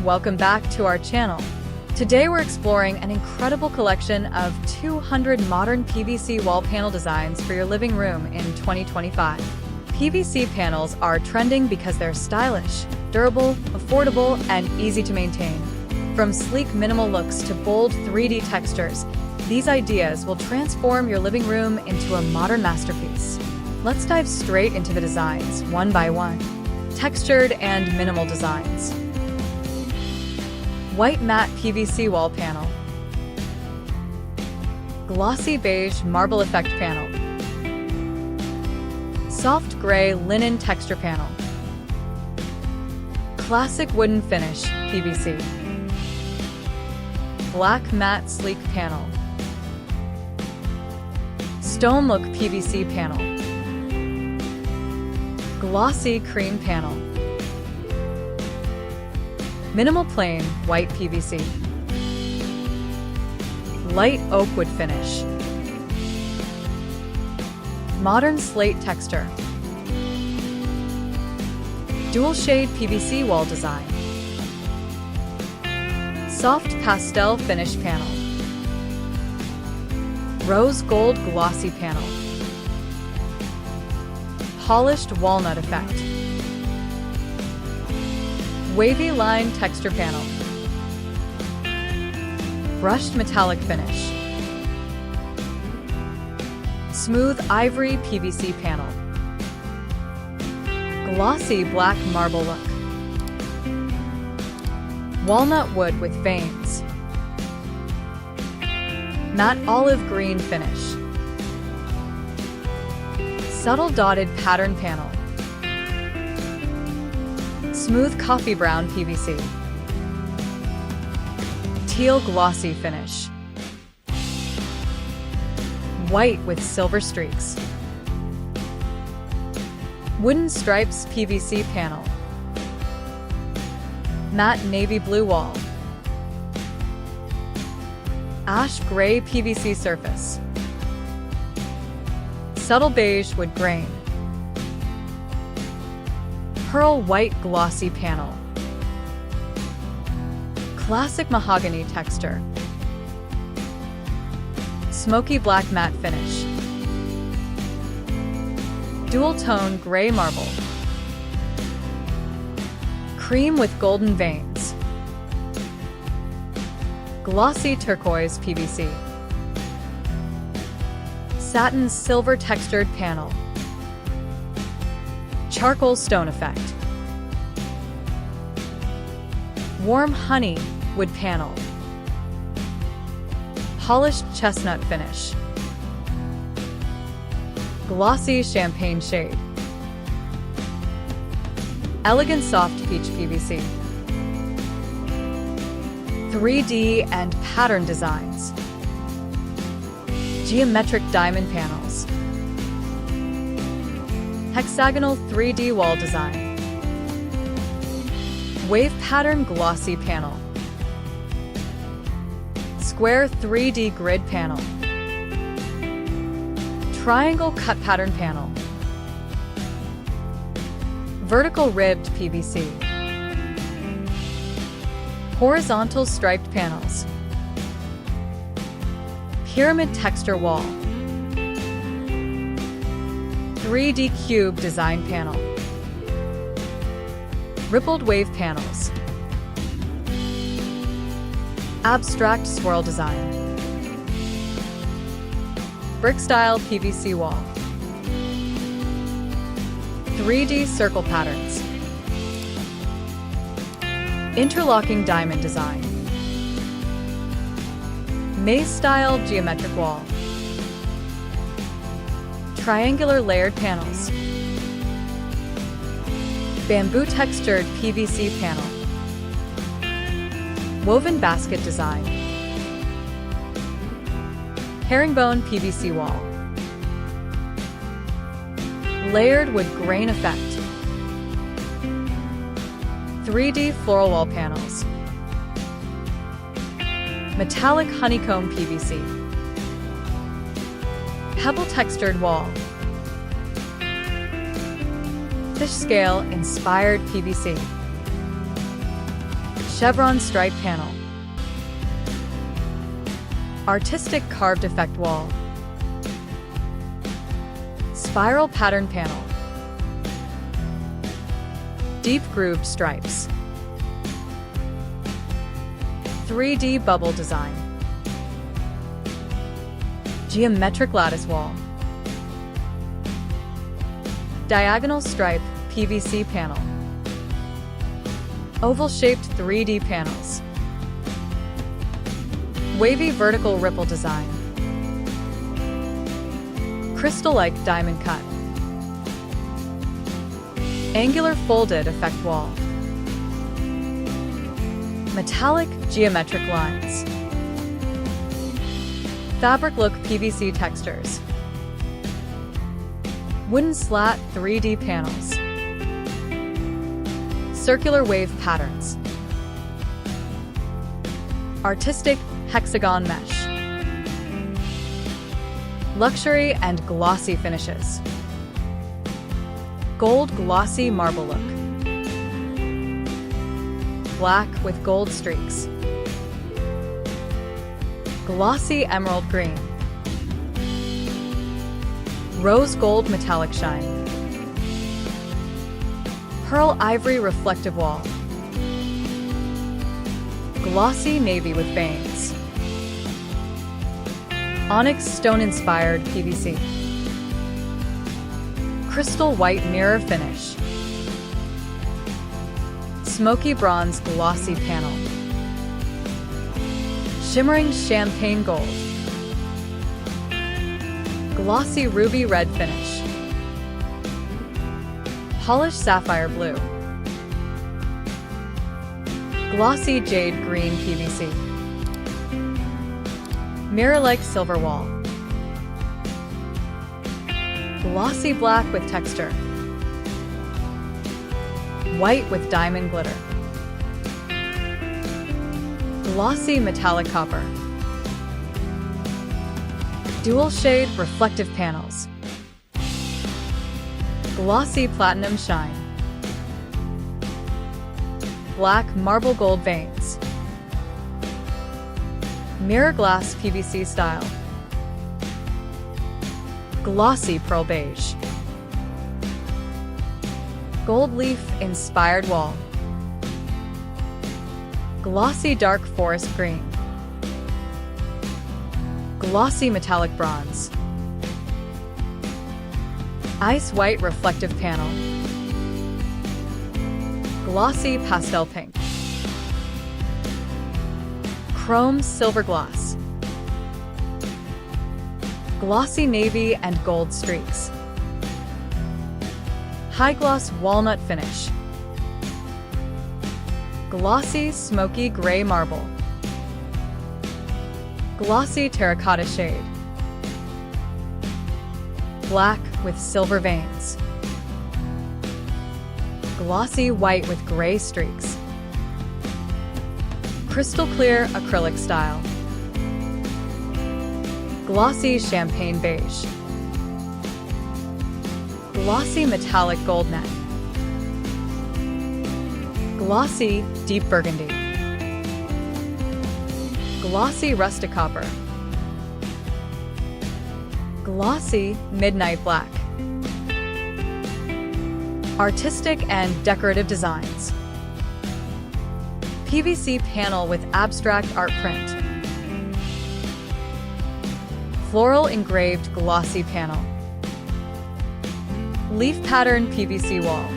Welcome back to our channel. Today we're exploring an incredible collection of 200 modern PVC wall panel designs for your living room in 2025. PVC panels are trending because they're stylish, durable, affordable, and easy to maintain. From sleek minimal looks to bold 3D textures, these ideas will transform your living room into a modern masterpiece. Let's dive straight into the designs, one by one. Textured and minimal designs. White matte PVC wall panel. Glossy beige marble effect panel. Soft gray linen texture panel. Classic wooden finish PVC. Black matte sleek panel. Stone look PVC panel. Glossy cream panel. Minimal plain white PVC. Light oak wood finish. Modern slate texture. Dual shade PVC wall design. Soft pastel finish panel. Rose gold glossy panel. Polished walnut effect. Wavy line texture panel. Brushed metallic finish. Smooth ivory PVC panel. Glossy black marble look. Walnut wood with veins. Matte olive green finish. Subtle dotted pattern panel. Smooth coffee brown PVC. Teal glossy finish. White with silver streaks. Wooden stripes PVC panel. Matte navy blue wall. Ash gray PVC surface. Subtle beige wood grain. Pearl white glossy panel. Classic mahogany texture. Smoky black matte finish. Dual tone gray marble. Cream with golden veins. Glossy turquoise PVC. Satin silver textured panel. Charcoal stone effect. Warm honey wood panel. Polished chestnut finish. Glossy champagne shade. Elegant soft peach PVC. 3D and pattern designs. Geometric diamond panels. Hexagonal 3D wall design. Wave pattern glossy panel. Square 3D grid panel. Triangle cut pattern panel. Vertical ribbed PVC. Horizontal striped panels. Pyramid texture wall. 3D cube design panel. Rippled wave panels. Abstract swirl design. Brick style PVC wall. 3D circle patterns. Interlocking diamond design. Maze style geometric wall. Triangular layered panels. Bamboo textured PVC panel. Woven basket design. Herringbone PVC wall. Layered wood grain effect. 3D floral wall panels. Metallic honeycomb PVC. Pebble textured wall. Fish scale inspired PVC. chevron stripe panel, artistic carved effect wall, spiral pattern panel, deep grooved stripes, 3D bubble design, geometric lattice wall, diagonal stripe PVC panel, oval-shaped 3D panels, wavy vertical ripple design, crystal-like diamond cut, angular folded effect wall, metallic geometric lines, fabric look PVC textures, wooden slat 3D panels, circular wave patterns, artistic hexagon mesh, luxury and glossy finishes, gold glossy marble look, black with gold streaks, glossy emerald green, rose gold metallic shine, pearl ivory reflective wall, glossy navy with veins, onyx stone inspired PVC, crystal white mirror finish, smoky bronze glossy panel, shimmering champagne gold, glossy ruby red finish, polished sapphire blue, glossy jade green PVC, mirror-like silver wall, glossy black with texture, white with diamond glitter, glossy metallic copper, dual shade reflective panels, glossy platinum shine, black marble gold veins, mirror glass PVC style, glossy pearl beige, gold leaf inspired wall, glossy dark forest green, glossy metallic bronze, ice white reflective panel, glossy pastel pink, chrome silver gloss, glossy navy and gold streaks, high gloss walnut finish, glossy smoky gray marble, glossy terracotta shade, black with silver veins, glossy white with gray streaks, crystal clear acrylic style, glossy champagne beige, glossy metallic gold net, glossy deep burgundy, glossy rustic copper, glossy midnight black, artistic and decorative designs, PVC panel with abstract art print, floral engraved glossy panel, leaf pattern PVC wall,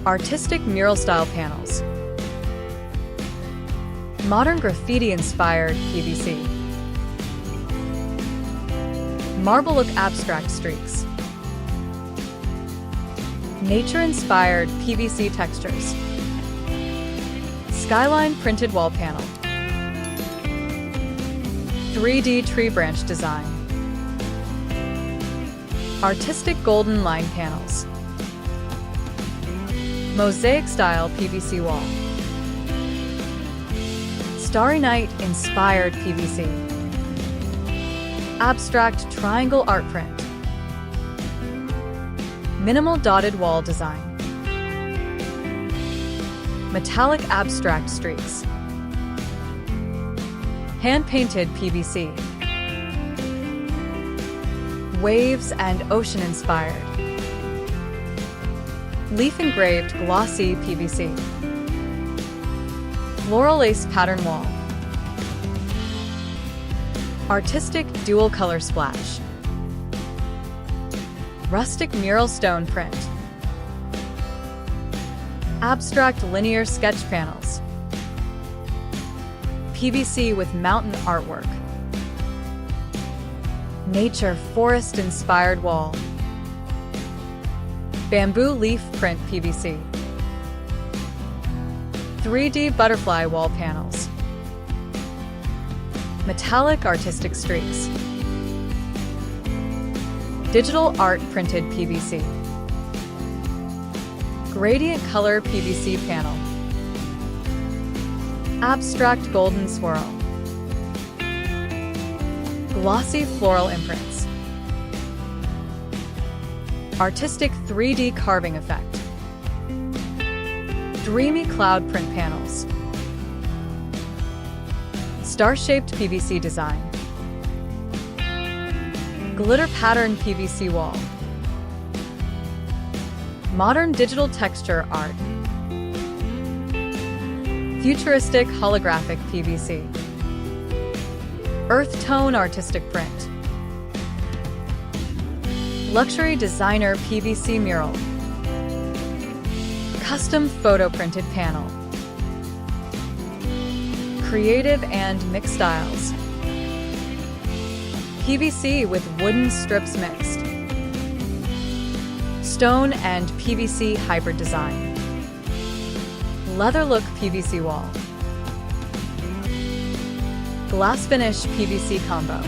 artistic mural style panels, modern graffiti inspired PVC, marble look abstract streaks, nature inspired PVC textures, skyline printed wall panel, 3D tree branch design, artistic golden line panels, mosaic style PVC wall, Starry Night inspired PVC, abstract triangle art print, minimal dotted wall design, metallic abstract streaks, hand-painted PVC, waves and ocean-inspired, leaf-engraved glossy PVC, floral lace pattern wall, artistic dual-color splash, rustic mural stone print, abstract linear sketch panels, PVC with mountain artwork, nature forest-inspired wall, bamboo leaf print PVC, 3D butterfly wall panels, metallic artistic streaks, digital art printed PVC, gradient color PVC panel, abstract golden swirl, glossy floral imprints, artistic 3D carving effect, dreamy cloud print panels, star-shaped PVC design, glitter pattern PVC wall, modern digital texture art, futuristic holographic PVC, earth tone artistic print, luxury designer PVC mural, custom photo printed panel, creative and mixed styles, PVC with wooden strips mixed, stone and PVC hybrid design, leather look PVC wall, glass finish PVC combo,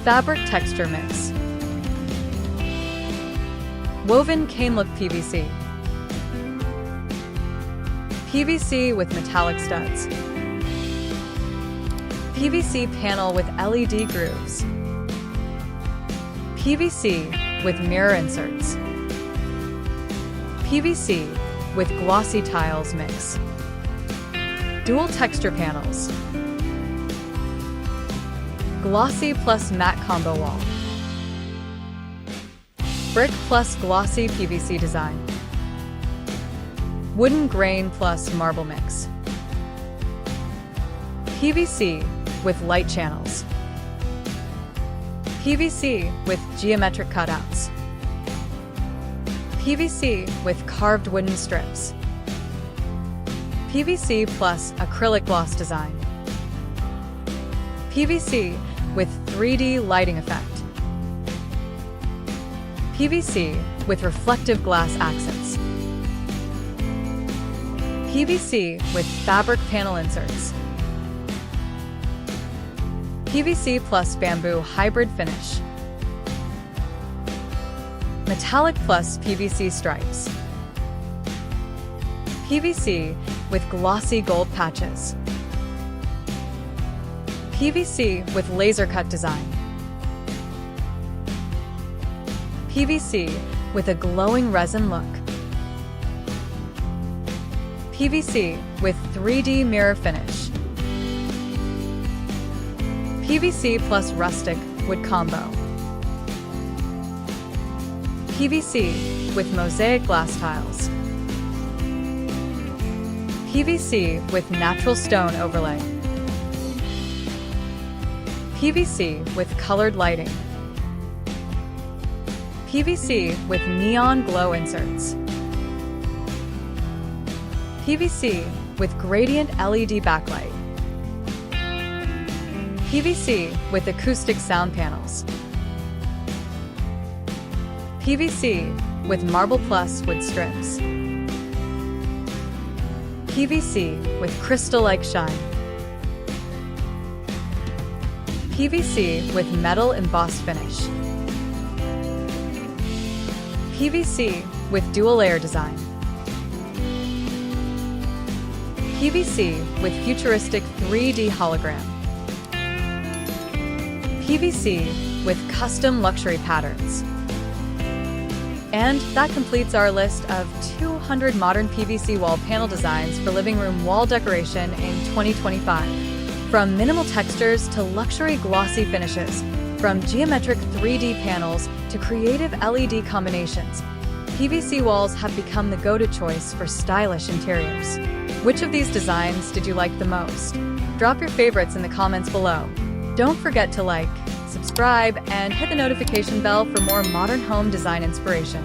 fabric texture mix, woven cane look PVC, PVC with metallic studs, PVC panel with LED grooves, PVC with mirror inserts, PVC with glossy tiles mix, dual texture panels, glossy plus matte combo wall, brick plus glossy PVC design, wooden grain plus marble mix, PVC with light channels, PVC with geometric cutouts, PVC with carved wooden strips, PVC plus acrylic gloss design, PVC with 3D lighting effect, PVC with reflective glass accents, PVC with fabric panel inserts, PVC plus bamboo hybrid finish, metallic plus PVC stripes, PVC with glossy gold patches, PVC with laser cut design, PVC with a glowing resin look, PVC with 3D mirror finish, PVC plus rustic wood combo, PVC with mosaic glass tiles, PVC with natural stone overlay, PVC with colored lighting, PVC with neon glow inserts, PVC with gradient LED backlight, PVC with acoustic sound panels, PVC with marble plus wood strips, PVC with crystal-like shine, PVC with metal embossed finish, PVC with dual layer design, PVC with futuristic 3D hologram, PVC with custom luxury patterns, And that completes our list of 200 modern PVC wall panel designs for living room wall decoration in 2025. From minimal textures to luxury glossy finishes, from geometric 3D panels to creative LED combinations, PVC walls have become the go-to choice for stylish interiors. Which of these designs did you like the most? Drop your favorites in the comments below. Don't forget to like, subscribe, and hit the notification bell for more modern home design inspiration.